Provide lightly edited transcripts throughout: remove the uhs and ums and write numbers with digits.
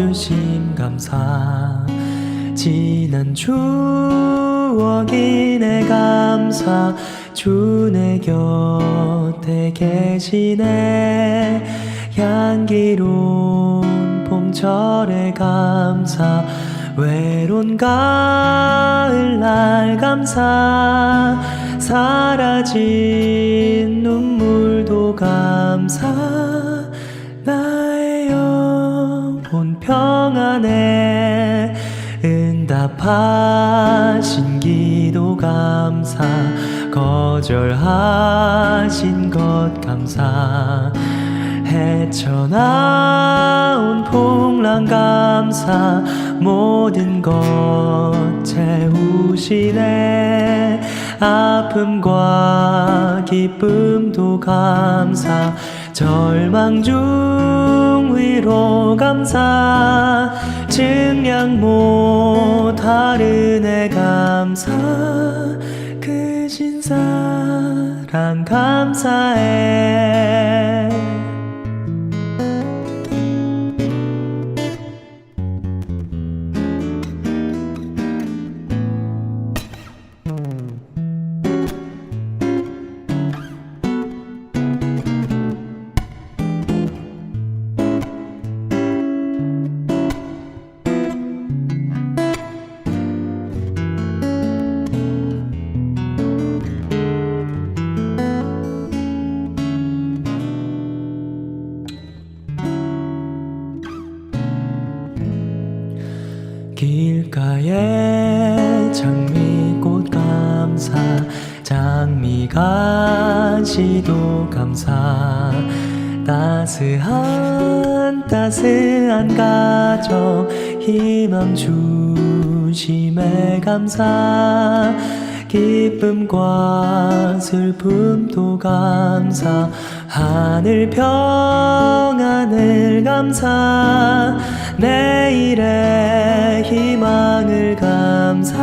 주심 감사. 지난 추억이네 감사. 주 내 곁에 계시네. 향기로운 봄철에 감사. 외로운 가을날 감사. 사라진 눈물도 감사. 나의 영혼 평안에 응답하신 기도 감사. 거절하신 것 감사. 헤쳐나온 풍랑 감사. 모든 것 채우시네. 아픔과 기쁨도 감사. 절망 중 위로 감사. 증량 못할 은혜 감사. 크신 사랑 감사해. 길가에 장미꽃 감사. 장미가시도 감사. 따스한 가정 희망 주심에 감사. 기쁨과 슬픔도 감사. 하늘 평안을 감사. 내일의 희망을 감사.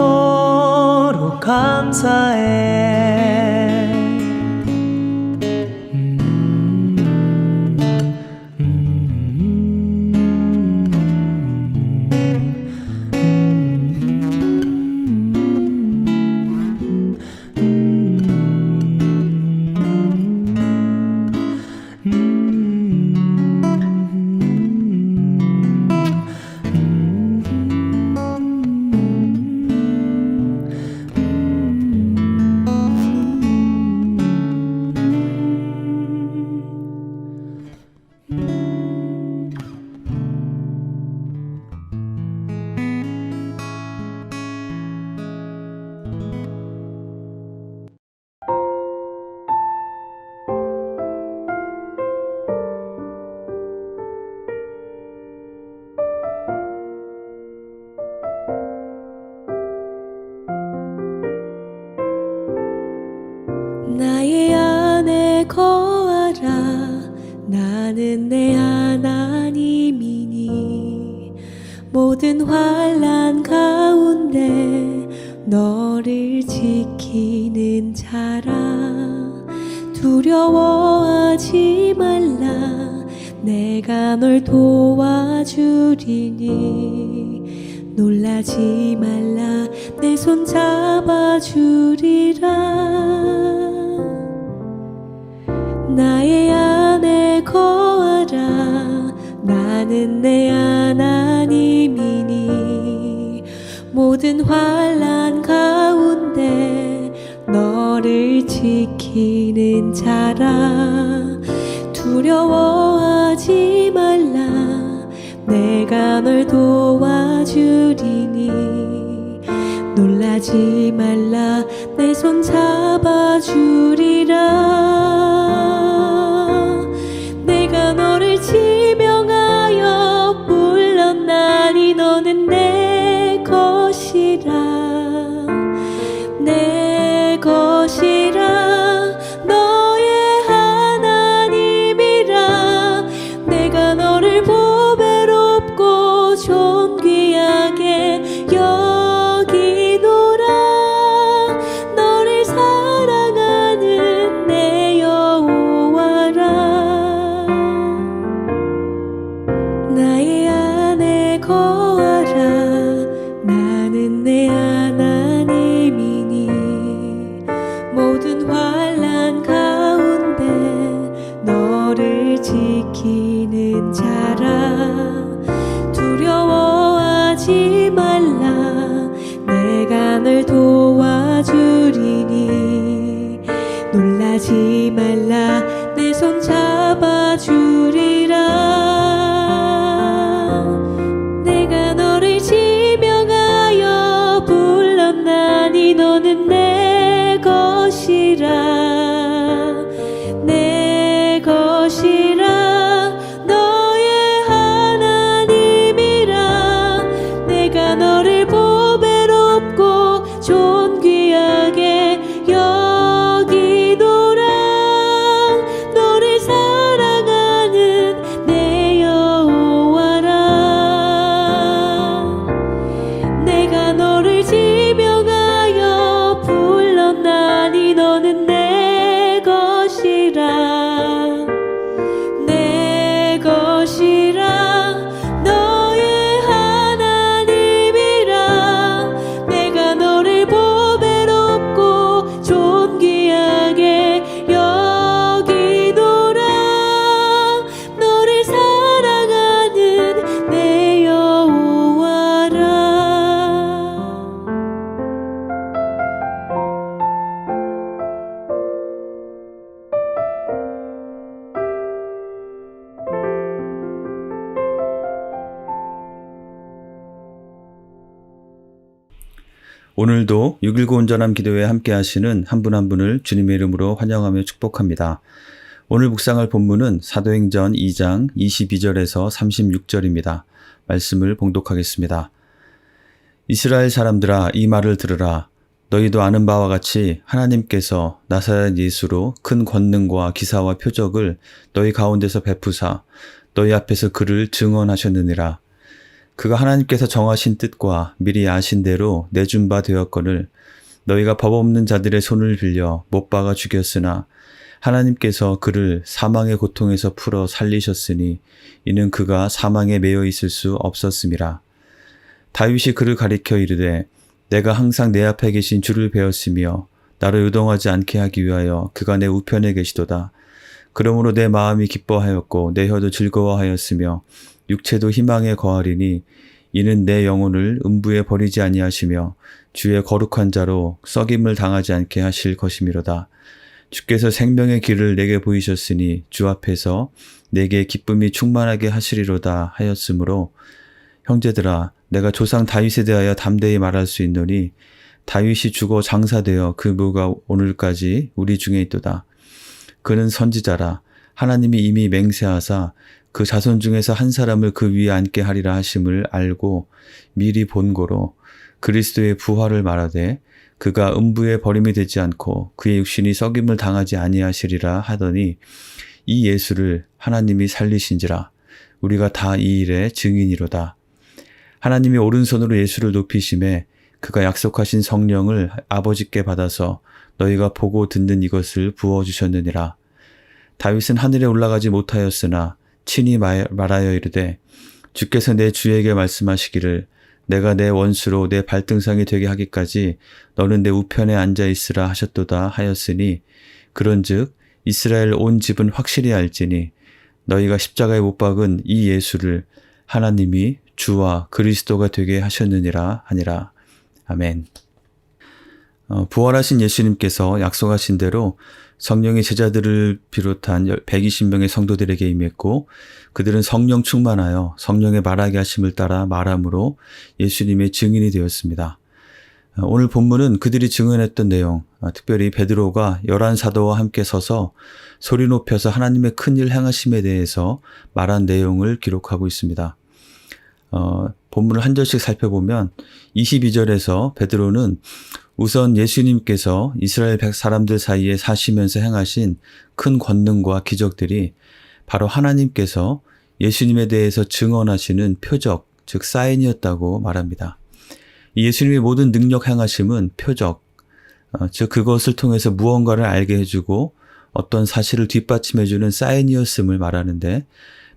영원토록 감사해. 나의 안에 거하라. 나는 내 하나님이니 모든 환난 가운데 너를 지키는 자라. 두려워하지 말라. 내가 널 도와주리니 놀라지 말라. 내 손 잡아주리라. 나의 안에 거하라. 나는 내 하나님이니 모든 환난 가운데 너를 지키는 자라. 두려워하지 말라. 내가 널 도와주리니 놀라지 말라. 내 손 잡아주리라. 내가 너를 지명하여 불렀나니 너는 내 것이라. 내 것이라. 너의 하나님이라. 내가 너를 보배롭고 존귀하게 여기리라. 지키는 자라 두려워하지 말라 내가 널 도와주리니 놀라지 말라 내 손 잡아주리라 내가 너를 지명하여 불렀나니 너는 내 것이라 내 것이라 너의 하나님이라 내가 너를 보배롭고 존귀하게 여기노라 너를 사랑하는 내 여호와라 내가 너를 지명하여 불렀나니 너는 내 것이라 내 것이라 너의 하나님이라 내가 너를 보배롭고 존귀하게 여기노라 너를 사랑하는 내 여호와라 오늘도 6.19 온전함 기도회에 함께 하시는 한 분 한 분을 주님의 이름으로 환영하며 축복합니다. 오늘 묵상할 본문은 사도행전 2장 22절에서 36절입니다. 말씀을 봉독하겠습니다. 이스라엘 사람들아 이 말을 들으라. 너희도 아는 바와 같이 하나님께서 나사렛 예수로 큰 권능과 기사와 표적을 너희 가운데서 베푸사 너희 앞에서 그를 증언하셨느니라. 그가 하나님께서 정하신 뜻과 미리 아신 대로 내준 바 되었거늘 너희가 법 없는 자들의 손을 빌려 못 박아 죽였으나 하나님께서 그를 사망의 고통에서 풀어 살리셨으니 이는 그가 사망에 매여 있을 수 없었음이라. 다윗이 그를 가리켜 이르되 내가 항상 내 앞에 계신 주를 배웠으며 나로 요동하지 않게 하기 위하여 그가 내 우편에 계시도다. 그러므로 내 마음이 기뻐하였고 내 혀도 즐거워하였으며 육체도 희망에 거하리니 이는 내 영혼을 음부에 버리지 아니하시며 주의 거룩한 자로 썩임을 당하지 않게 하실 것이미로다. 주께서 생명의 길을 내게 보이셨으니 주 앞에서 내게 기쁨이 충만하게 하시리로다 하였으므로 형제들아 내가 조상 다윗에 대하여 담대히 말할 수 있노니 다윗이 죽어 장사되어 그 묘가 오늘까지 우리 중에 있도다. 그는 선지자라 하나님이 이미 맹세하사 그 자손 중에서 한 사람을 그 위에 앉게 하리라 하심을 알고 미리 본고로 그리스도의 부활을 말하되 그가 음부에 버림이 되지 않고 그의 육신이 썩임을 당하지 아니하시리라 하더니 이 예수를 하나님이 살리신지라 우리가 다 이 일의 증인이로다. 하나님이 오른손으로 예수를 높이심에 그가 약속하신 성령을 아버지께 받아서 너희가 보고 듣는 이것을 부어주셨느니라. 다윗은 하늘에 올라가지 못하였으나 친히 말하여 이르되 주께서 내 주에게 말씀하시기를 내가 내 원수로 내 발등상이 되게 하기까지 너는 내 우편에 앉아 있으라 하셨도다 하였으니 그런즉 이스라엘 온 집은 확실히 알지니 너희가 십자가에 못 박은 이 예수를 하나님이 주와 그리스도가 되게 하셨느니라 하니라. 아멘. 부활하신 예수님께서 약속하신 대로 성령의 제자들을 비롯한 120명의 성도들에게 임했고 그들은 성령 충만하여 성령의 말하게 하심을 따라 말함으로 예수님의 증인이 되었습니다. 오늘 본문은 그들이 증언했던 내용, 특별히 베드로가 11사도와 함께 서서 소리 높여서 하나님의 큰일 행하심에 대해서 말한 내용을 기록하고 있습니다. 본문을 한 절씩 살펴보면 22절에서 베드로는 우선 예수님께서 이스라엘 사람들 사이에 사시면서 행하신 큰 권능과 기적들이 바로 하나님께서 예수님에 대해서 증언하시는 표적, 즉 사인이었다고 말합니다. 이 예수님의 모든 능력 행하심은 표적, 즉 그것을 통해서 무언가를 알게 해주고 어떤 사실을 뒷받침해주는 사인이었음을 말하는데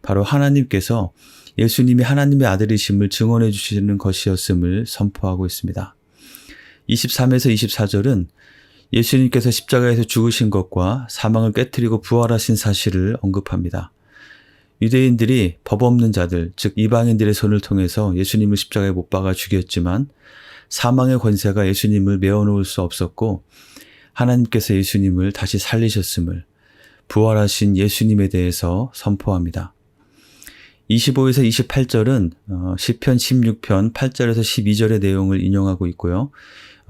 바로 하나님께서 예수님이 하나님의 아들이심을 증언해 주시는 것이었음을 선포하고 있습니다. 23에서 24절은 예수님께서 십자가에서 죽으신 것과 사망을 깨뜨리고 부활하신 사실을 언급합니다. 유대인들이 법 없는 자들, 즉 이방인들의 손을 통해서 예수님을 십자가에 못 박아 죽였지만 사망의 권세가 예수님을 메어놓을 수 없었고 하나님께서 예수님을 다시 살리셨음을, 부활하신 예수님에 대해서 선포합니다. 25에서 28절은 시편 16편 8절에서 12절의 내용을 인용하고 있고요.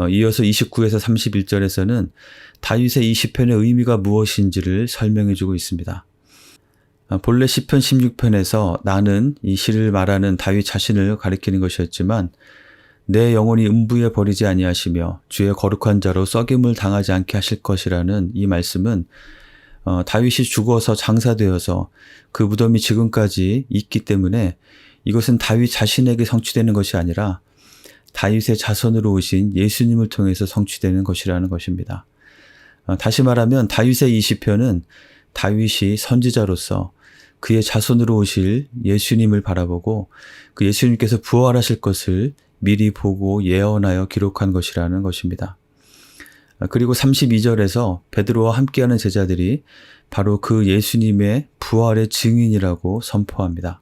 이어서 29에서 31절에서는 다윗의 이 시편의 의미가 무엇인지를 설명해주고 있습니다. 본래 시편 16편에서 나는 이 시를 말하는 다윗 자신을 가리키는 것이었지만 내 영혼이 음부에 버리지 아니하시며 주의 거룩한 자로 썩임을 당하지 않게 하실 것이라는 이 말씀은 다윗이 죽어서 장사되어서 그 무덤이 지금까지 있기 때문에 이것은 다윗 자신에게 성취되는 것이 아니라 다윗의 자손으로 오신 예수님을 통해서 성취되는 것이라는 것입니다. 다시 말하면 다윗의 이 시편은 다윗이 선지자로서 그의 자손으로 오실 예수님을 바라보고 그 예수님께서 부활하실 것을 미리 보고 예언하여 기록한 것이라는 것입니다. 그리고 32절에서 베드로와 함께하는 제자들이 바로 그 예수님의 부활의 증인이라고 선포합니다.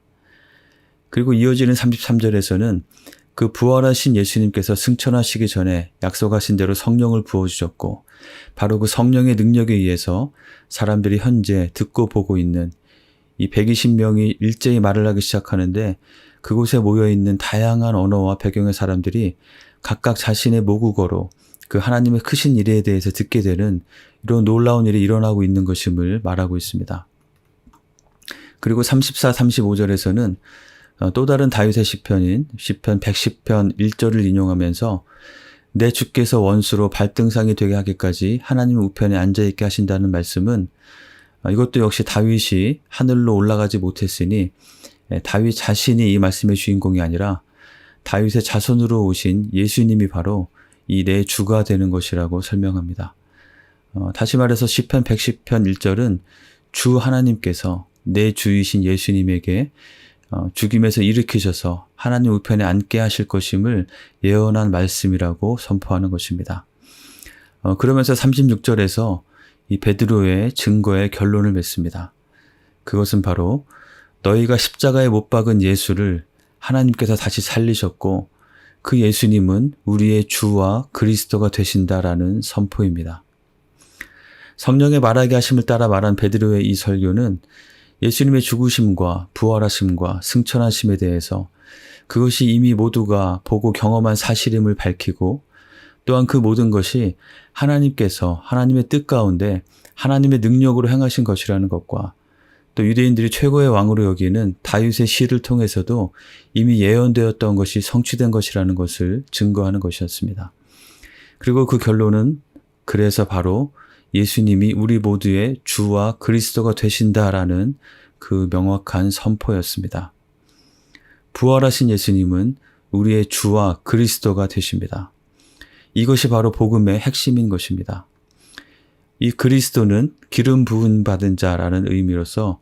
그리고 이어지는 33절에서는 그 부활하신 예수님께서 승천하시기 전에 약속하신 대로 성령을 부어주셨고 바로 그 성령의 능력에 의해서 사람들이 현재 듣고 보고 있는 이 120명이 일제히 말을 하기 시작하는데 그곳에 모여있는 다양한 언어와 배경의 사람들이 각각 자신의 모국어로 그 하나님의 크신 일에 대해서 듣게 되는 이런 놀라운 일이 일어나고 있는 것임을 말하고 있습니다. 그리고 34, 35절에서는 또 다른 다윗의 시편인 시편 110편 1절을 인용하면서 내 주께서 원수로 발등상이 되게 하기까지 하나님 우편에 앉아있게 하신다는 말씀은 이것도 역시 다윗이 하늘로 올라가지 못했으니 다윗 자신이 이 말씀의 주인공이 아니라 다윗의 자손으로 오신 예수님이 바로 이 내 주가 되는 것이라고 설명합니다. 다시 말해서 시편 110편 1절은 주 하나님께서 내 주이신 예수님에게 죽임에서 일으키셔서 하나님 우편에 앉게 하실 것임을 예언한 말씀이라고 선포하는 것입니다. 그러면서 36절에서 이 베드로의 증거의 결론을 맺습니다. 그것은 바로 너희가 십자가에 못 박은 예수를 하나님께서 다시 살리셨고 그 예수님은 우리의 주와 그리스도가 되신다라는 선포입니다. 성령의 말하게 하심을 따라 말한 베드로의 이 설교는 예수님의 죽으심과 부활하심과 승천하심에 대해서 그것이 이미 모두가 보고 경험한 사실임을 밝히고 또한 그 모든 것이 하나님께서 하나님의 뜻 가운데 하나님의 능력으로 행하신 것이라는 것과 또 유대인들이 최고의 왕으로 여기는 다윗의 시를 통해서도 이미 예언되었던 것이 성취된 것이라는 것을 증거하는 것이었습니다. 그리고 그 결론은 그래서 바로 예수님이 우리 모두의 주와 그리스도가 되신다라는 그 명확한 선포였습니다. 부활하신 예수님은 우리의 주와 그리스도가 되십니다. 이것이 바로 복음의 핵심인 것입니다. 이 그리스도는 기름 부은 받은 자라는 의미로서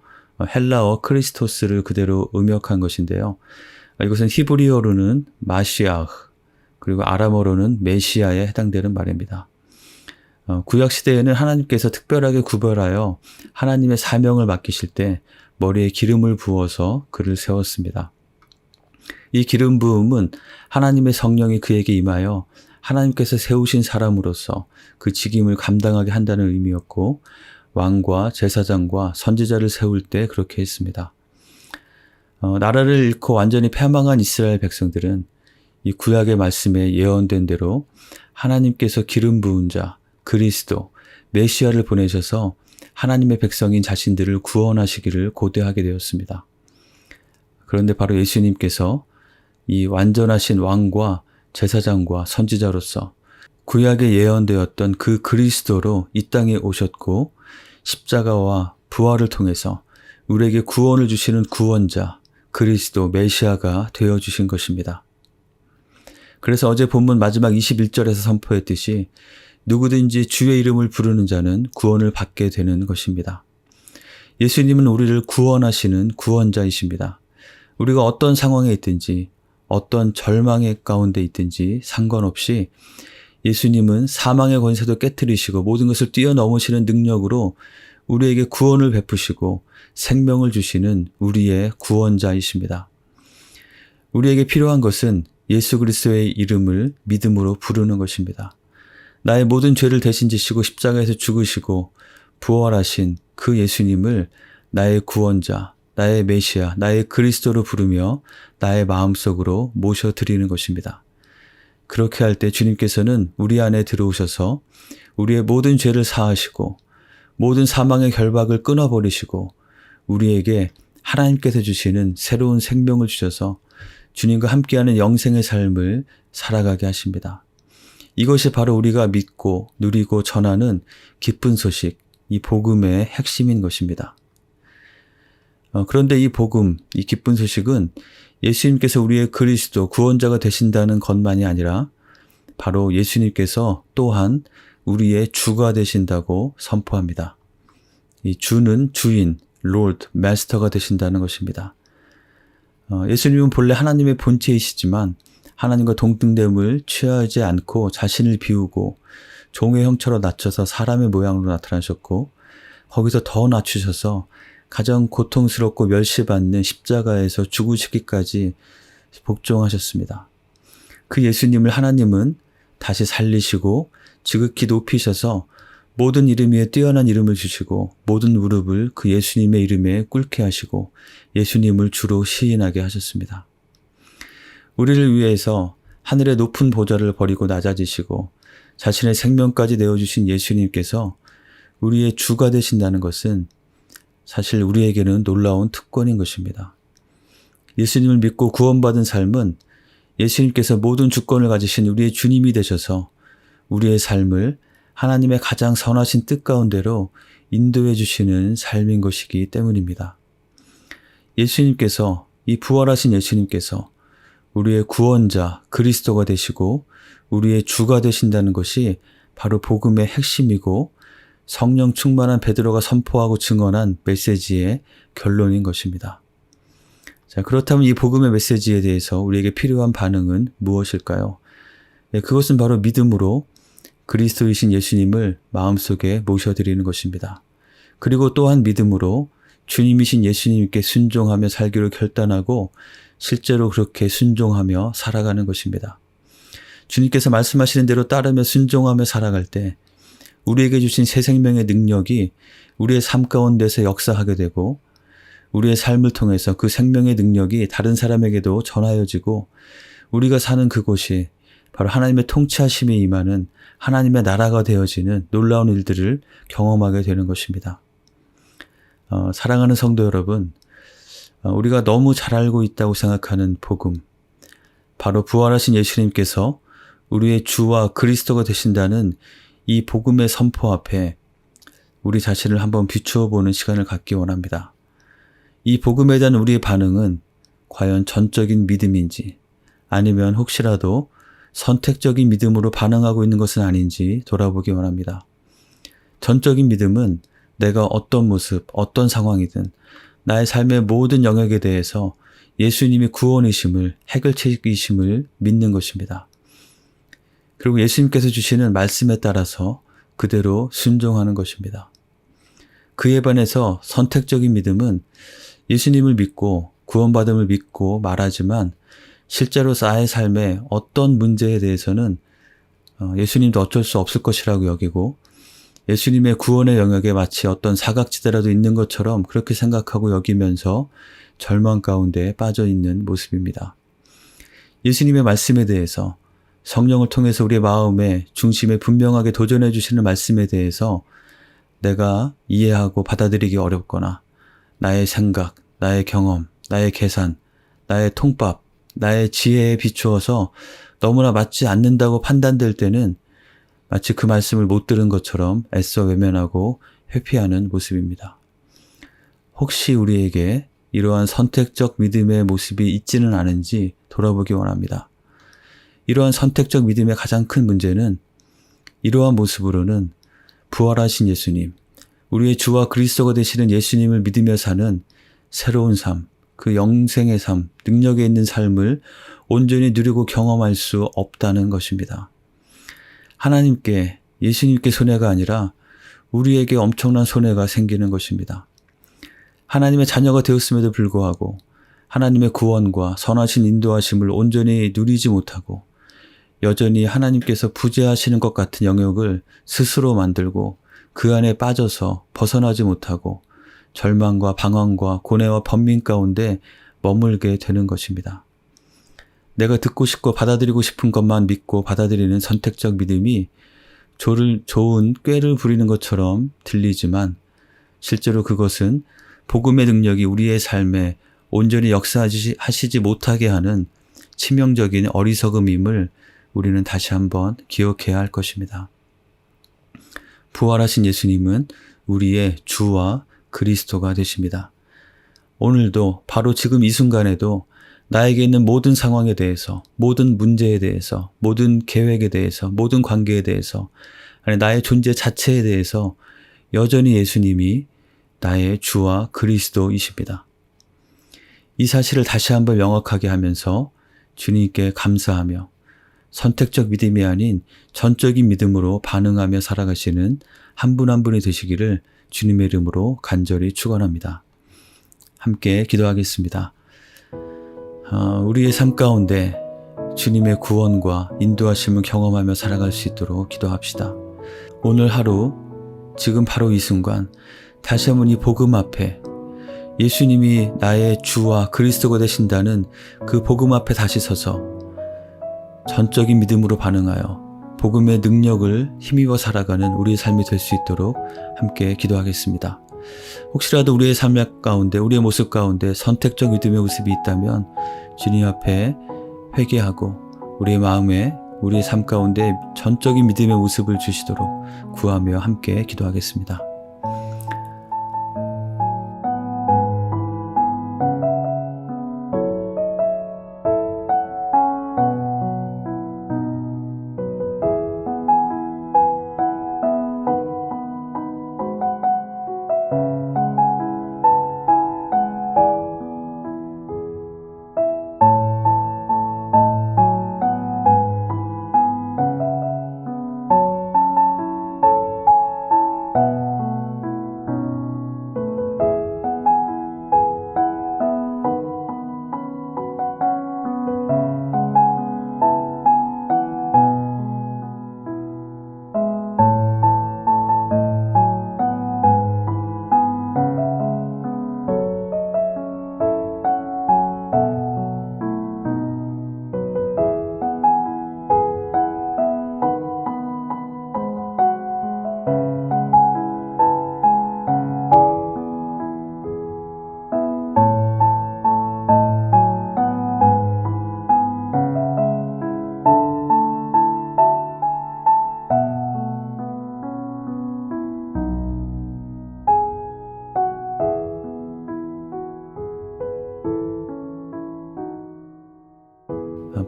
헬라어 크리스토스를 그대로 음역한 것인데요. 이것은 히브리어로는 마시아흐 그리고 아람어로는 메시아에 해당되는 말입니다. 구약시대에는 하나님께서 특별하게 구별하여 하나님의 사명을 맡기실 때 머리에 기름을 부어서 그를 세웠습니다. 이 기름 부음은 하나님의 성령이 그에게 임하여 하나님께서 세우신 사람으로서 그 직임을 감당하게 한다는 의미였고 왕과 제사장과 선지자를 세울 때 그렇게 했습니다. 나라를 잃고 완전히 패망한 이스라엘 백성들은 이 구약의 말씀에 예언된 대로 하나님께서 기름 부은 자 그리스도 메시아를 보내셔서 하나님의 백성인 자신들을 구원하시기를 고대하게 되었습니다. 그런데 바로 예수님께서 이 완전하신 왕과 제사장과 선지자로서 구약에 예언되었던 그 그리스도로 이 땅에 오셨고 십자가와 부활을 통해서 우리에게 구원을 주시는 구원자 그리스도 메시아가 되어주신 것입니다. 그래서 어제 본문 마지막 21절에서 선포했듯이 누구든지 주의 이름을 부르는 자는 구원을 받게 되는 것입니다. 예수님은 우리를 구원하시는 구원자이십니다. 우리가 어떤 상황에 있든지 어떤 절망의 가운데 있든지 상관없이 예수님은 사망의 권세도 깨트리시고 모든 것을 뛰어넘으시는 능력으로 우리에게 구원을 베푸시고 생명을 주시는 우리의 구원자이십니다. 우리에게 필요한 것은 예수 그리스도의 이름을 믿음으로 부르는 것입니다. 나의 모든 죄를 대신 지시고 십자가에서 죽으시고 부활하신 그 예수님을 나의 구원자, 나의 메시아, 나의 그리스도로 부르며 나의 마음속으로 모셔드리는 것입니다. 그렇게 할 때 주님께서는 우리 안에 들어오셔서 우리의 모든 죄를 사하시고 모든 사망의 결박을 끊어버리시고 우리에게 하나님께서 주시는 새로운 생명을 주셔서 주님과 함께하는 영생의 삶을 살아가게 하십니다. 이것이 바로 우리가 믿고 누리고 전하는 기쁜 소식, 이 복음의 핵심인 것입니다. 그런데 이 복음, 이 기쁜 소식은 예수님께서 우리의 그리스도, 구원자가 되신다는 것만이 아니라 바로 예수님께서 또한 우리의 주가 되신다고 선포합니다. 이 주는 주인, 롤드, 마스터가 되신다는 것입니다. 예수님은 본래 하나님의 본체이시지만 하나님과 동등됨을 취하지 않고 자신을 비우고 종의 형체로 낮춰서 사람의 모양으로 나타나셨고 거기서 더 낮추셔서 가장 고통스럽고 멸시받는 십자가에서 죽으시기까지 복종하셨습니다. 그 예수님을 하나님은 다시 살리시고 지극히 높이셔서 모든 이름 위에 뛰어난 이름을 주시고 모든 무릎을 그 예수님의 이름에 꿇게 하시고 예수님을 주로 시인하게 하셨습니다. 우리를 위해서 하늘의 높은 보좌를 버리고 낮아지시고 자신의 생명까지 내어주신 예수님께서 우리의 주가 되신다는 것은 사실 우리에게는 놀라운 특권인 것입니다. 예수님을 믿고 구원받은 삶은 예수님께서 모든 주권을 가지신 우리의 주님이 되셔서 우리의 삶을 하나님의 가장 선하신 뜻 가운데로 인도해 주시는 삶인 것이기 때문입니다. 예수님께서, 이 부활하신 예수님께서 우리의 구원자 그리스도가 되시고 우리의 주가 되신다는 것이 바로 복음의 핵심이고 성령 충만한 베드로가 선포하고 증언한 메시지의 결론인 것입니다. 자, 그렇다면 이 복음의 메시지에 대해서 우리에게 필요한 반응은 무엇일까요? 그것은 바로 믿음으로 그리스도이신 예수님을 마음속에 모셔드리는 것입니다. 그리고 또한 믿음으로 주님이신 예수님께 순종하며 살기로 결단하고 실제로 그렇게 순종하며 살아가는 것입니다. 주님께서 말씀하시는 대로 따르며 순종하며 살아갈 때 우리에게 주신 새 생명의 능력이 우리의 삶 가운데서 역사하게 되고 우리의 삶을 통해서 그 생명의 능력이 다른 사람에게도 전하여지고 우리가 사는 그곳이 바로 하나님의 통치하심이 임하는 하나님의 나라가 되어지는 놀라운 일들을 경험하게 되는 것입니다. 사랑하는 성도 여러분, 우리가 너무 잘 알고 있다고 생각하는 복음, 바로 부활하신 예수님께서 우리의 주와 그리스도가 되신다는 이 복음의 선포 앞에 우리 자신을 한번 비추어 보는 시간을 갖기 원합니다. 이 복음에 대한 우리의 반응은 과연 전적인 믿음인지 아니면 혹시라도 선택적인 믿음으로 반응하고 있는 것은 아닌지 돌아보기 원합니다. 전적인 믿음은 내가 어떤 모습, 어떤 상황이든 나의 삶의 모든 영역에 대해서 예수님이 구원이심을, 해결책이심을 믿는 것입니다. 그리고 예수님께서 주시는 말씀에 따라서 그대로 순종하는 것입니다. 그에 반해서 선택적인 믿음은 예수님을 믿고 구원받음을 믿고 말하지만 실제로 나의 삶에 어떤 문제에 대해서는 예수님도 어쩔 수 없을 것이라고 여기고 예수님의 구원의 영역에 마치 어떤 사각지대라도 있는 것처럼 그렇게 생각하고 여기면서 절망 가운데 빠져 있는 모습입니다. 예수님의 말씀에 대해서 성령을 통해서 우리의 마음의 중심에 분명하게 도전해 주시는 말씀에 대해서 내가 이해하고 받아들이기 어렵거나 나의 생각, 나의 경험, 나의 계산, 나의 통밥, 나의 지혜에 비추어서 너무나 맞지 않는다고 판단될 때는 마치 그 말씀을 못 들은 것처럼 애써 외면하고 회피하는 모습입니다. 혹시 우리에게 이러한 선택적 믿음의 모습이 있지는 않은지 돌아보기 원합니다. 이러한 선택적 믿음의 가장 큰 문제는 이러한 모습으로는 부활하신 예수님, 우리의 주와 그리스도가 되시는 예수님을 믿으며 사는 새로운 삶, 그 영생의 삶, 능력에 있는 삶을 온전히 누리고 경험할 수 없다는 것입니다. 하나님께, 예수님께 손해가 아니라 우리에게 엄청난 손해가 생기는 것입니다. 하나님의 자녀가 되었음에도 불구하고 하나님의 구원과 선하신 인도하심을 온전히 누리지 못하고 여전히 하나님께서 부재하시는 것 같은 영역을 스스로 만들고 그 안에 빠져서 벗어나지 못하고 절망과 방황과 고뇌와 번민 가운데 머물게 되는 것입니다. 내가 듣고 싶고 받아들이고 싶은 것만 믿고 받아들이는 선택적 믿음이 좋은 꾀를 부리는 것처럼 들리지만 실제로 그것은 복음의 능력이 우리의 삶에 온전히 역사하시지 못하게 하는 치명적인 어리석음임을 우리는 다시 한번 기억해야 할 것입니다. 부활하신 예수님은 우리의 주와 그리스도가 되십니다. 오늘도 바로 지금 이 순간에도 나에게 있는 모든 상황에 대해서, 모든 문제에 대해서, 모든 계획에 대해서, 모든 관계에 대해서, 아니 나의 존재 자체에 대해서 여전히 예수님이 나의 주와 그리스도이십니다. 이 사실을 다시 한번 명확하게 하면서 주님께 감사하며 선택적 믿음이 아닌 전적인 믿음으로 반응하며 살아가시는 한 분 한 분이 되시기를 주님의 이름으로 간절히 축원합니다. 함께 기도하겠습니다. 우리의 삶 가운데 주님의 구원과 인도하심을 경험하며 살아갈 수 있도록 기도합시다. 오늘 하루, 지금 바로 이 순간 다시 한번 이 복음 앞에 예수님이 나의 주와 그리스도가 되신다는 그 복음 앞에 다시 서서 전적인 믿음으로 반응하여 복음의 능력을 힘입어 살아가는 우리의 삶이 될 수 있도록 함께 기도하겠습니다. 혹시라도 우리의 삶 가운데, 우리의 모습 가운데 선택적 믿음의 모습이 있다면 주님 앞에 회개하고 우리의 마음에, 우리의 삶 가운데 전적인 믿음의 모습을 주시도록 구하며 함께 기도하겠습니다.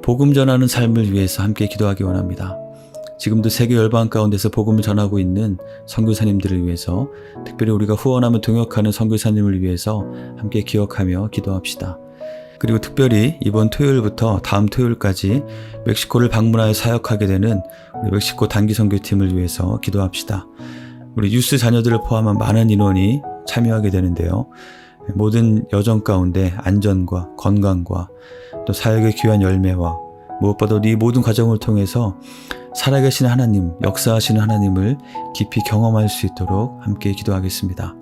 복음 전하는 삶을 위해서 함께 기도하기 원합니다. 지금도 세계 열방 가운데서 복음을 전하고 있는 선교사님들을 위해서, 특별히 우리가 후원하며 동역하는 선교사님을 위해서 함께 기억하며 기도합시다. 그리고 특별히 이번 토요일부터 다음 토요일까지 멕시코를 방문하여 사역하게 되는 우리 멕시코 단기 선교팀을 위해서 기도합시다. 우리 유스 자녀들을 포함한 많은 인원이 참여하게 되는데요. 모든 여정 가운데 안전과 건강과 또 사역의 귀한 열매와 무엇보다도 이 모든 과정을 통해서 살아계신 하나님, 역사하시는 하나님을 깊이 경험할 수 있도록 함께 기도하겠습니다.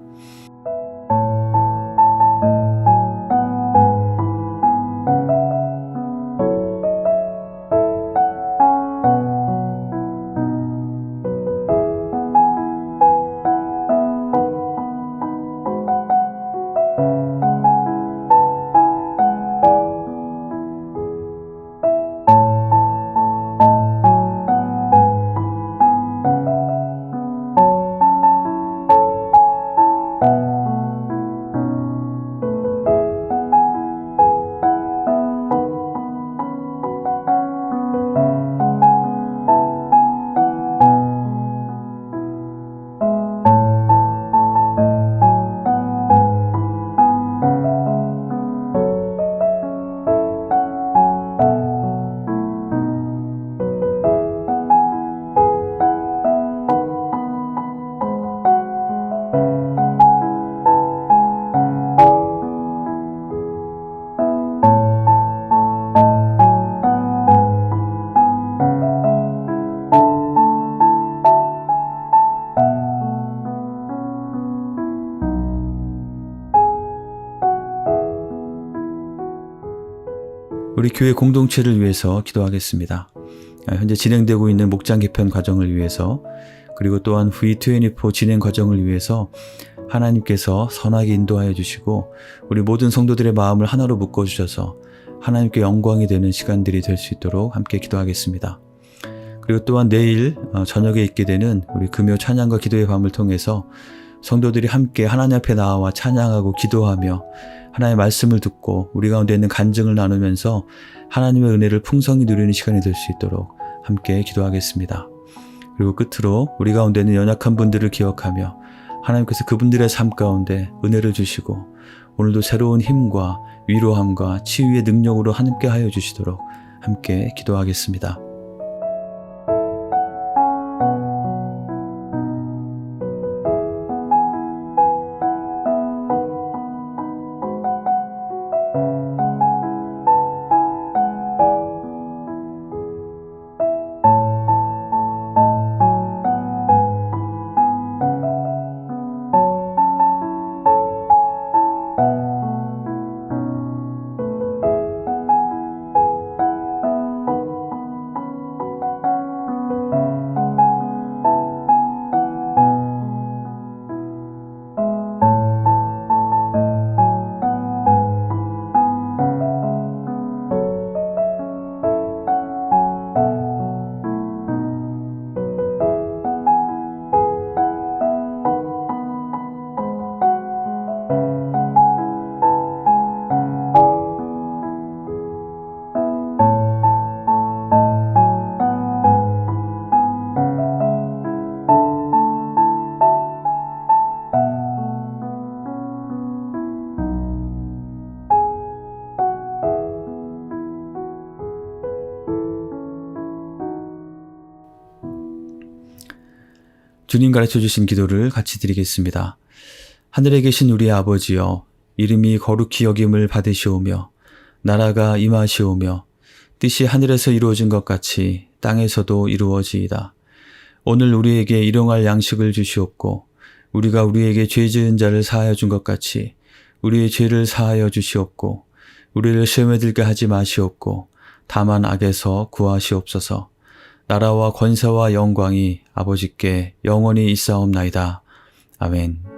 우리 교회 공동체를 위해서 기도하겠습니다. 현재 진행되고 있는 목장 개편 과정을 위해서, 그리고 또한 V24 진행 과정을 위해서 하나님께서 선하게 인도하여 주시고 우리 모든 성도들의 마음을 하나로 묶어주셔서 하나님께 영광이 되는 시간들이 될 수 있도록 함께 기도하겠습니다. 그리고 또한 내일 저녁에 있게 되는 우리 금요 찬양과 기도의 밤을 통해서 성도들이 함께 하나님 앞에 나와 찬양하고 기도하며 하나님의 말씀을 듣고 우리 가운데 있는 간증을 나누면서 하나님의 은혜를 풍성히 누리는 시간이 될 수 있도록 함께 기도하겠습니다. 그리고 끝으로 우리 가운데 있는 연약한 분들을 기억하며 하나님께서 그분들의 삶 가운데 은혜를 주시고 오늘도 새로운 힘과 위로함과 치유의 능력으로 함께 하여 주시도록 함께 기도하겠습니다. 주님 가르쳐 주신 기도를 같이 드리겠습니다. 하늘에 계신 우리 아버지여, 이름이 거룩히 여김을 받으시오며 나라가 임하시오며 뜻이 하늘에서 이루어진 것 같이 땅에서도 이루어지이다. 오늘 우리에게 일용할 양식을 주시옵고 우리가 우리에게 죄 지은 자를 사하여 준 것 같이 우리의 죄를 사하여 주시옵고 우리를 시험에 들게 하지 마시옵고 다만 악에서 구하시옵소서. 나라와 권세와 영광이 아버지께 영원히 있사옵나이다. 아멘.